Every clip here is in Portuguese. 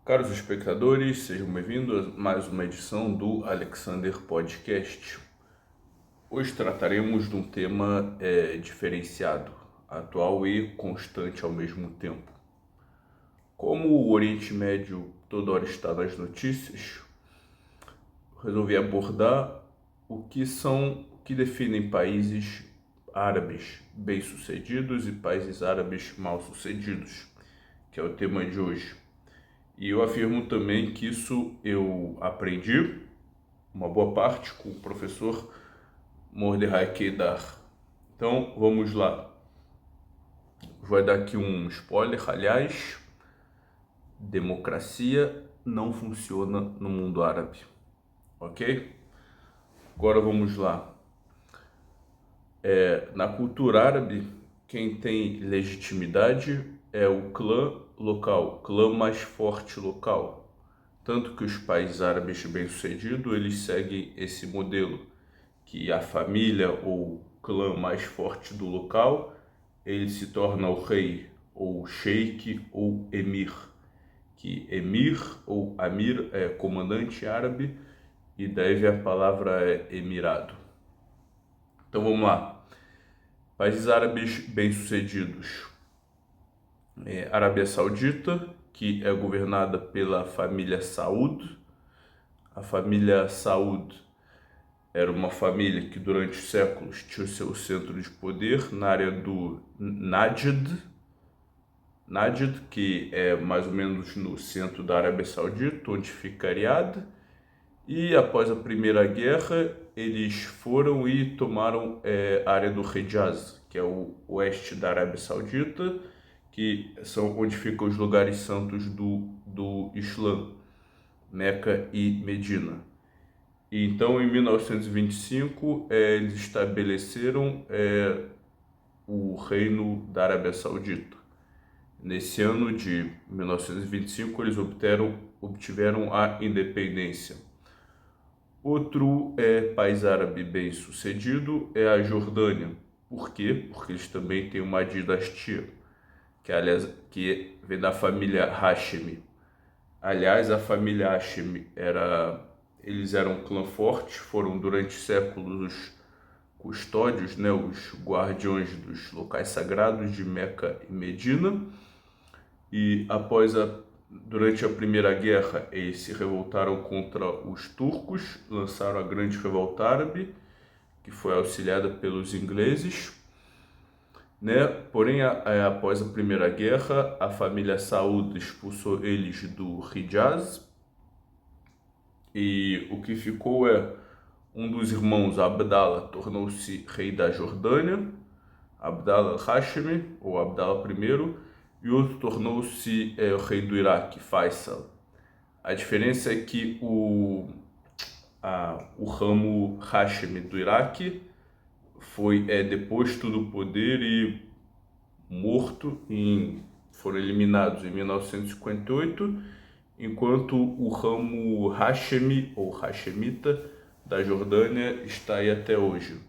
Caros espectadores, sejam bem-vindos a mais uma edição do Alexander Podcast. Hoje trataremos de um tema diferenciado, atual e constante ao mesmo tempo. Como o Oriente Médio toda hora está nas notícias, resolvi abordar o que definem países árabes bem-sucedidos e países árabes mal-sucedidos, que é o tema de hoje. E eu afirmo também que isso eu aprendi, uma boa parte, com o professor Mordechai Kedar. Então, vamos lá. Vou dar aqui um spoiler, aliás, democracia não funciona no mundo árabe, ok? Agora vamos lá. Na cultura árabe, quem tem legitimidade é o clã local, o clã mais forte local. Tanto que os países árabes bem-sucedidos, eles seguem esse modelo, que a família ou clã mais forte do local, ele se torna o rei, ou sheik, ou emir. Que emir ou amir é comandante árabe e daí a palavra é emirado. Então vamos lá. Países árabes bem-sucedidos. Arábia Saudita, que é governada pela família Saud. A família Saud era uma família que durante séculos tinha o seu centro de poder na área do Najd, que é mais ou menos no centro da Arábia Saudita, onde fica Riad. E após a Primeira Guerra, eles foram e tomaram a área do Hejaz, que é o oeste da Arábia Saudita, que são onde ficam os lugares santos do Islã, Meca e Medina. E então, em 1925, eles estabeleceram o Reino da Arábia Saudita. Nesse ano de 1925, eles obtiveram a independência. Outro país árabe bem-sucedido é a Jordânia. Por quê? Porque eles também têm uma dinastia, que vem da família Hashemi. Aliás, a família Hashemi eles eram um clã forte, foram durante séculos os custódios, né, os guardiões dos locais sagrados de Meca e Medina. E durante a Primeira Guerra, eles se revoltaram contra os turcos, lançaram a Grande Revolta Árabe, que foi auxiliada pelos ingleses, né? Porém, após a Primeira Guerra, a família Saud expulsou eles do Hijaz, e o que ficou um dos irmãos, Abdallah, tornou-se rei da Jordânia, Abdallah al-Hashemi, ou Abdallah I, e outro tornou-se o rei do Iraque, Faisal. A diferença é que o ramo Hashemi do Iraque foi deposto do poder e morto, foram eliminados em 1958, enquanto o ramo Hashemi, ou Hashemita, da Jordânia está aí até hoje.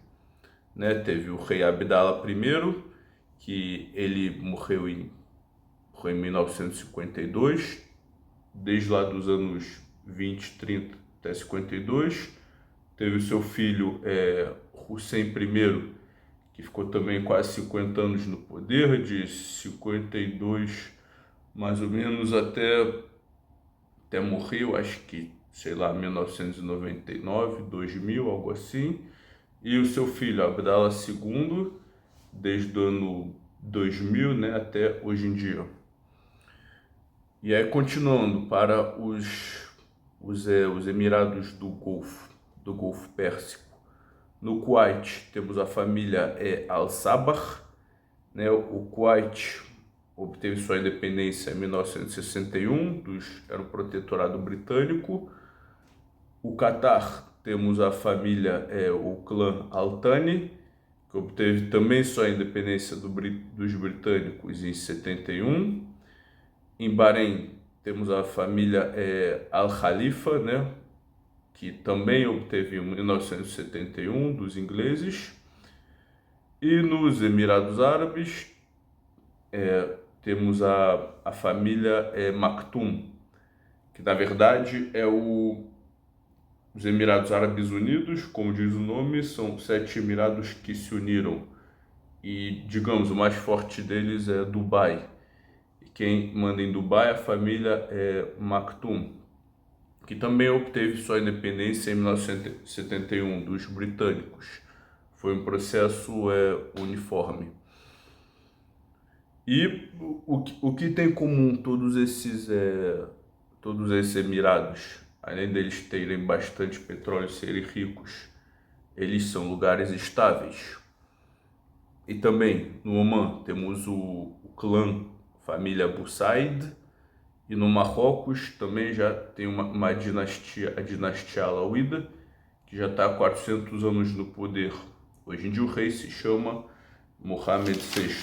Né? Teve o rei Abdallah I, que ele morreu em 1952, desde lá dos anos 20, 30 até 52. Teve o seu filho Hussein I, que ficou também quase 50 anos no poder, de 52 mais ou menos até morrer, eu acho que, sei lá, 1999, 2000, algo assim. E o seu filho, Abdallah II, desde o ano 2000, né, até hoje em dia. E aí, continuando para os Emirados do Golfo Pérsico. No Kuwait, temos a família Al-Sabah, né? O Kuwait obteve sua independência em 1961, era o protetorado britânico. O Catar, temos a família, o clã Al Thani, que obteve também sua independência dos britânicos em 71. Em Bahrein, temos a família Al Khalifa, né, que também obteve em 1971 dos ingleses. E nos Emirados Árabes, temos a família Maktoum, que na verdade é os Emirados Árabes Unidos, como diz o nome, são 7 Emirados que se uniram. E, digamos, o mais forte deles é Dubai. E quem manda em Dubai, a família é Maktoum, que também obteve sua independência em 1971 dos britânicos. Foi um processo uniforme. E o que tem em comum todos esses Emirados, além deles terem bastante petróleo e serem ricos, eles são lugares estáveis. E também no Omã temos o clã família Abu Said, e no Marrocos também já tem uma dinastia, a dinastia Alauída, que já está há 400 anos no poder. Hoje em dia o rei se chama Mohammed VI.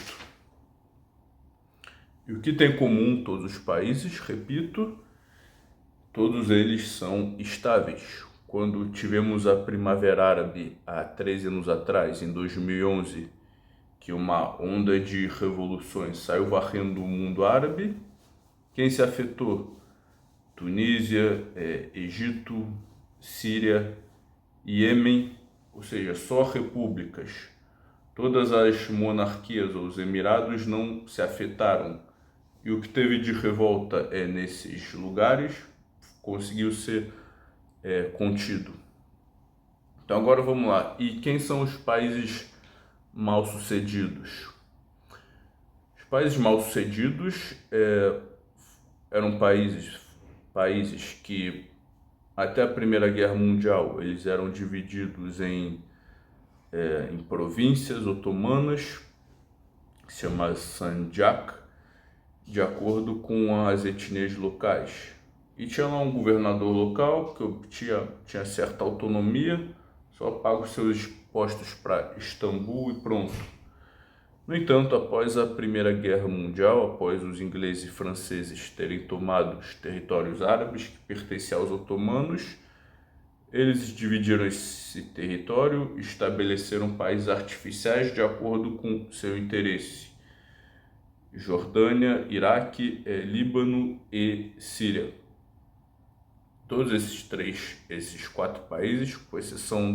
E o que tem em comum todos os países, repito, todos eles são estáveis. Quando tivemos a Primavera Árabe há 13 anos atrás, em 2011, que uma onda de revoluções saiu varrendo o mundo árabe, quem se afetou? Tunísia, Egito, Síria, Iêmen, ou seja, só repúblicas. Todas as monarquias ou os emirados não se afetaram. E o que teve de revolta nesses lugares conseguiu ser contido. Então agora vamos lá. E quem são os países mal-sucedidos? Os países mal-sucedidos eram países que até a Primeira Guerra Mundial eles eram divididos em províncias otomanas, que se chama Sanjak, de acordo com as etnias locais. E tinha lá um governador local que tinha certa autonomia, só paga os seus impostos para Istambul e pronto. No entanto, após a Primeira Guerra Mundial, após os ingleses e franceses terem tomado os territórios árabes que pertenciam aos otomanos, eles dividiram esse território e estabeleceram países artificiais de acordo com seu interesse. Jordânia, Iraque, Líbano e Síria. Todos esses 4 países, com exceção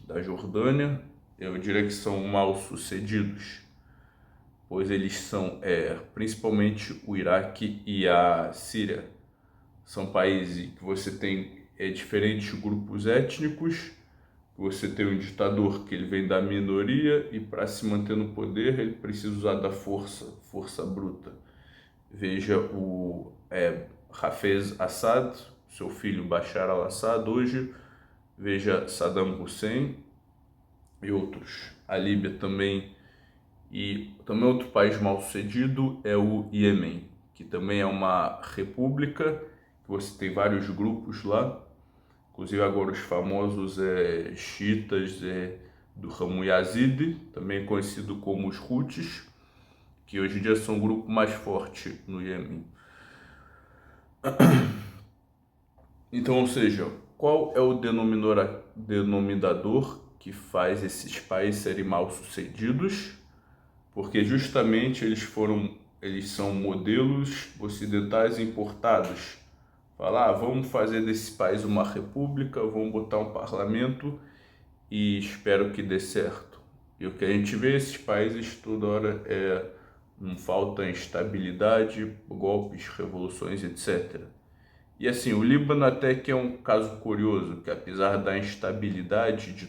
da Jordânia, eu diria que são mal sucedidos, pois eles são principalmente o Iraque e a Síria. São países que você tem diferentes grupos étnicos, você tem um ditador que ele vem da minoria e para se manter no poder ele precisa usar da força bruta. Veja o Hafez Assad, seu filho Bashar al-Assad hoje, veja Saddam Hussein e outros. A Líbia também, e também outro país mal sucedido é o Iêmen, que também é uma república, que você tem vários grupos lá. Inclusive agora os famosos xiitas do ramo Yazidi, também conhecido como os Houthis, que hoje em dia são o grupo mais forte no Iêmen. Então, ou seja, qual é o denominador que faz esses países serem mal sucedidos? Porque justamente eles são modelos ocidentais importados. Falar, vamos fazer desse país uma república, vamos botar um parlamento e espero que dê certo. E o que a gente vê esses países toda hora falta instabilidade, golpes, revoluções, etc. E assim, o Líbano até que é um caso curioso, que apesar da instabilidade de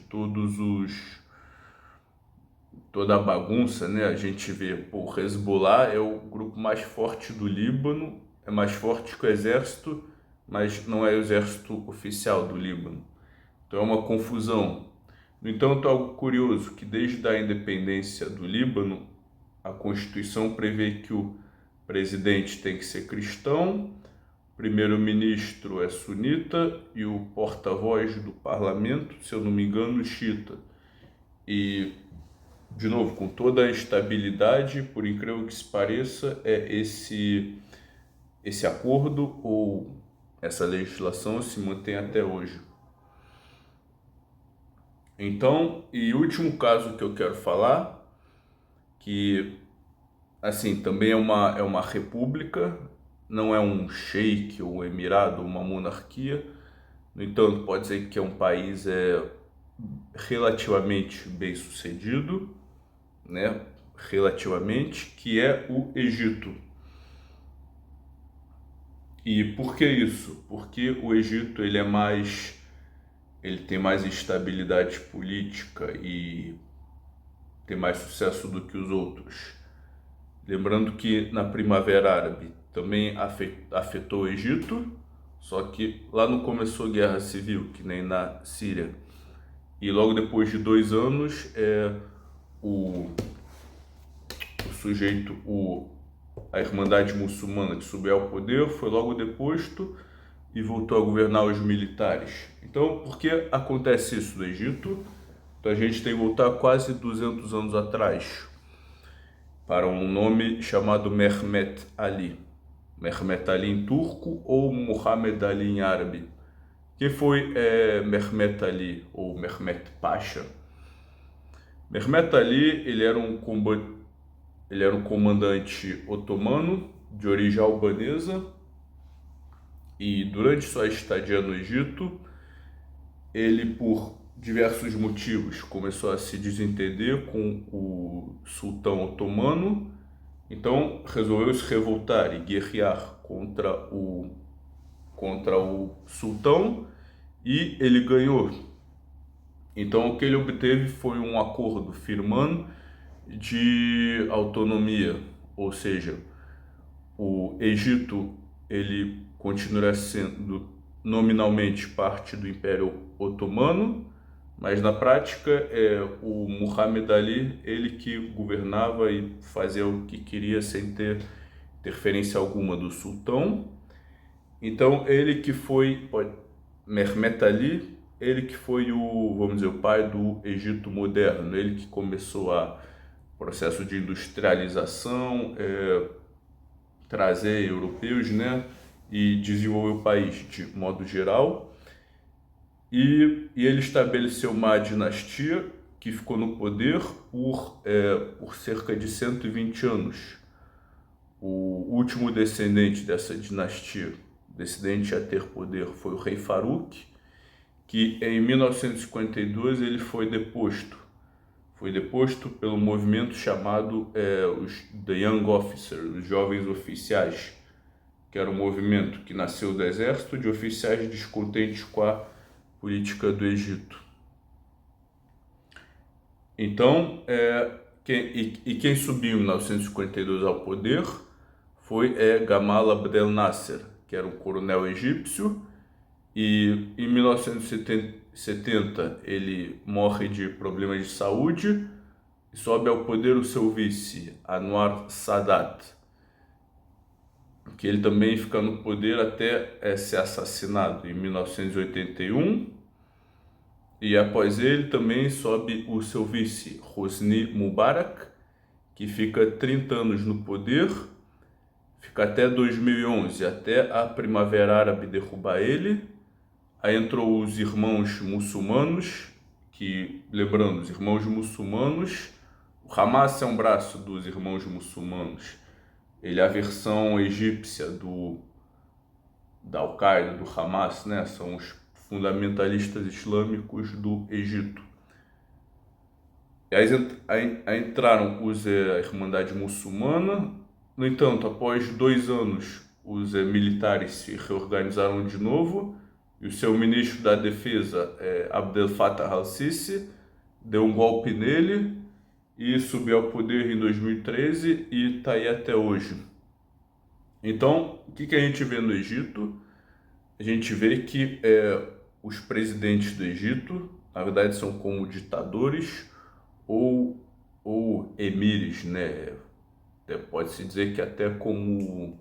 toda a bagunça, né, a gente vê, o Hezbollah é o grupo mais forte do Líbano, é mais forte que o exército, mas não é o exército oficial do Líbano. Então é uma confusão. No entanto, algo curioso, que desde a independência do Líbano, a Constituição prevê que o presidente tem que ser cristão, o primeiro-ministro é sunita e o porta-voz do parlamento, se eu não me engano, xiita. E, de novo, com toda a instabilidade, por incrível que se pareça, esse acordo ou essa legislação se mantém até hoje. Então, e último caso que eu quero falar, que assim, também é uma república, não é um sheik ou um emirado, uma monarquia. No entanto, pode dizer que é um país relativamente bem sucedido, né? Relativamente, que é o Egito. E por que isso? Porque o Egito ele tem mais estabilidade política e tem mais sucesso do que os outros. Lembrando que na Primavera Árabe também afetou o Egito, só que lá não começou guerra civil, que nem na Síria. E logo depois de 2 anos, o, o sujeito, a Irmandade Muçulmana que subiu ao poder, foi logo deposto e voltou a governar os militares. Então, por que acontece isso no Egito? Então a gente tem que voltar quase 200 anos atrás, para um nome chamado Mehmet Ali. Mehmet Ali em turco ou Muhammad Ali em árabe. Quem foi Mehmet Ali ou Mehmet Pasha? Mehmet Ali ele era um comandante otomano de origem albanesa e durante sua estadia no Egito, ele por diversos motivos começou a se desentender com o sultão otomano, então resolveu se revoltar e guerrear contra o sultão e ele ganhou. Então o que ele obteve foi um acordo firmando de autonomia, ou seja, o Egito ele continuará sendo nominalmente parte do Império Otomano, mas na prática é o Muhammad Ali ele que governava e fazia o que queria sem ter interferência alguma do sultão. Então ele que foi Mehmet Ali, ele que foi vamos dizer, o pai do Egito moderno, ele que começou o processo de industrialização, trazer europeus, né, e desenvolver o país de modo geral. E ele estabeleceu uma dinastia que ficou no poder por cerca de 120 anos. O último descendente dessa dinastia, descendente a ter poder, foi o rei Farouk, que em 1952 ele foi deposto. Foi deposto pelo movimento chamado os The Young Officers, os jovens oficiais, que era um movimento que nasceu do exército de oficiais descontentes com a política do Egito. Então, quem subiu em 1952 ao poder foi Gamal Abdel Nasser, que era um coronel egípcio, e em 1970 ele morre de problemas de saúde e sobe ao poder o seu vice, Anwar Sadat, que ele também fica no poder até ser assassinado em 1981. E após ele também sobe o seu vice, Hosni Mubarak, que fica 30 anos no poder, fica até 2011, até a Primavera Árabe derrubar ele. Aí entrou os irmãos muçulmanos, que, lembrando, os irmãos muçulmanos, o Hamas é um braço dos irmãos muçulmanos. Ele é a versão egípcia da Al-Qaeda, do Hamas, né? São os fundamentalistas islâmicos do Egito. E aí entraram a Irmandade Muçulmana. No entanto, após 2 anos, os militares se reorganizaram de novo e o seu ministro da Defesa, Abdel Fattah al-Sisi, deu um golpe nele e subiu ao poder em 2013 e está aí até hoje. Então, o que a gente vê no Egito? A gente vê que os presidentes do Egito, na verdade, são como ditadores ou emires, né? Pode-se dizer que até como,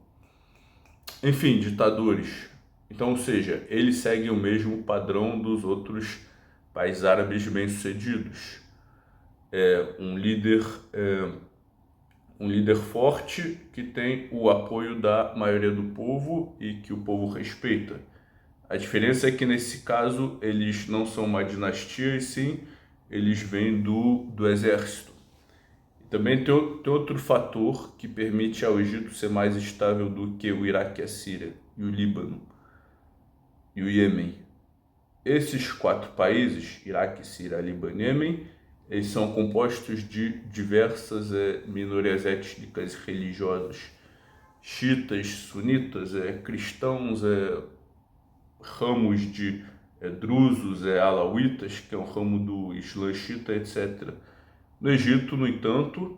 enfim, ditadores. Então, ou seja, eles seguem o mesmo padrão dos outros países árabes bem-sucedidos. Um líder forte que tem o apoio da maioria do povo e que o povo respeita. A diferença é que nesse caso eles não são uma dinastia e sim eles vêm do exército. Também tem outro fator que permite ao Egito ser mais estável do que o Iraque e a Síria, e o Líbano, e o Iêmen. Esses 4 países, Iraque, Síria, Líbano e Iêmen, eles são compostos de diversas minorias étnicas e religiosas, xiitas, sunitas, cristãos, ramos de drusos, alauítas, que é um ramo do Islã xiita, etc. No Egito, no entanto,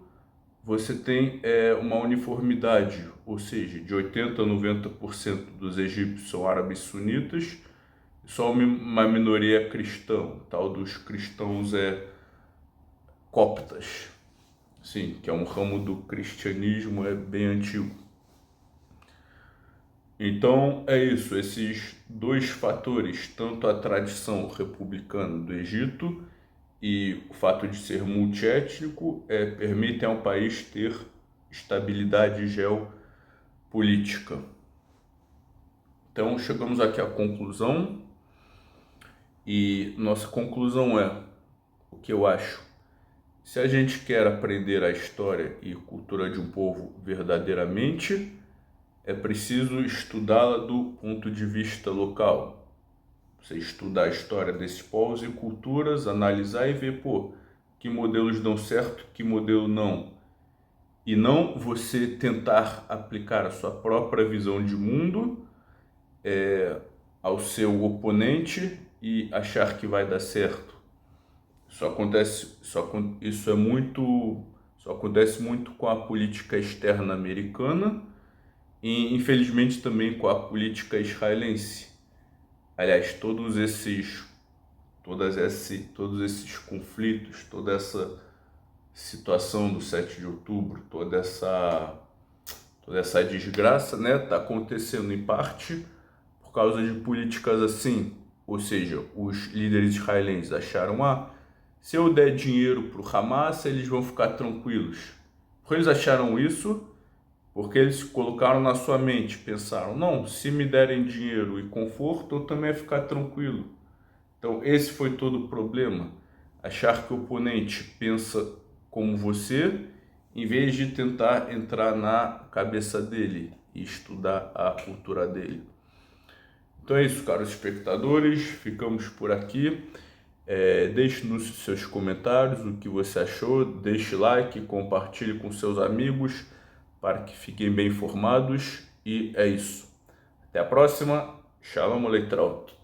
você tem uma uniformidade, ou seja, de 80% a 90% dos egípcios são árabes sunitas, só uma minoria cristã, tal dos cristãos coptas, sim, que é um ramo do cristianismo bem antigo. Então é isso, esses 2 fatores, tanto a tradição republicana do Egito e o fato de ser multiétnico, permitem ao país ter estabilidade geopolítica. Então chegamos aqui à conclusão, e nossa conclusão é o que eu acho. Se a gente quer aprender a história e cultura de um povo verdadeiramente, é preciso estudá-la do ponto de vista local. Você estudar a história desses povos e culturas, analisar e ver, que modelos dão certo, que modelo não. E não você tentar aplicar a sua própria visão de mundo ao seu oponente e achar que vai dar certo. Isso acontece muito com a política externa americana e, infelizmente, também com a política israelense. Aliás, todos esses conflitos, toda essa situação do 7 de outubro, toda essa desgraça, né, está acontecendo em parte por causa de políticas assim. Ou seja, os líderes israelenses acharam, se eu der dinheiro para o Hamas, eles vão ficar tranquilos. Porque eles acharam isso, porque eles colocaram na sua mente, pensaram, não, se me derem dinheiro e conforto, eu também ia ficar tranquilo. Então esse foi todo o problema, achar que o oponente pensa como você, em vez de tentar entrar na cabeça dele e estudar a cultura dele. Então é isso, caros espectadores, ficamos por aqui. Deixe nos seus comentários o que você achou, deixe like, compartilhe com seus amigos para que fiquem bem informados, e é isso. Até a próxima. Shalom Aleichem.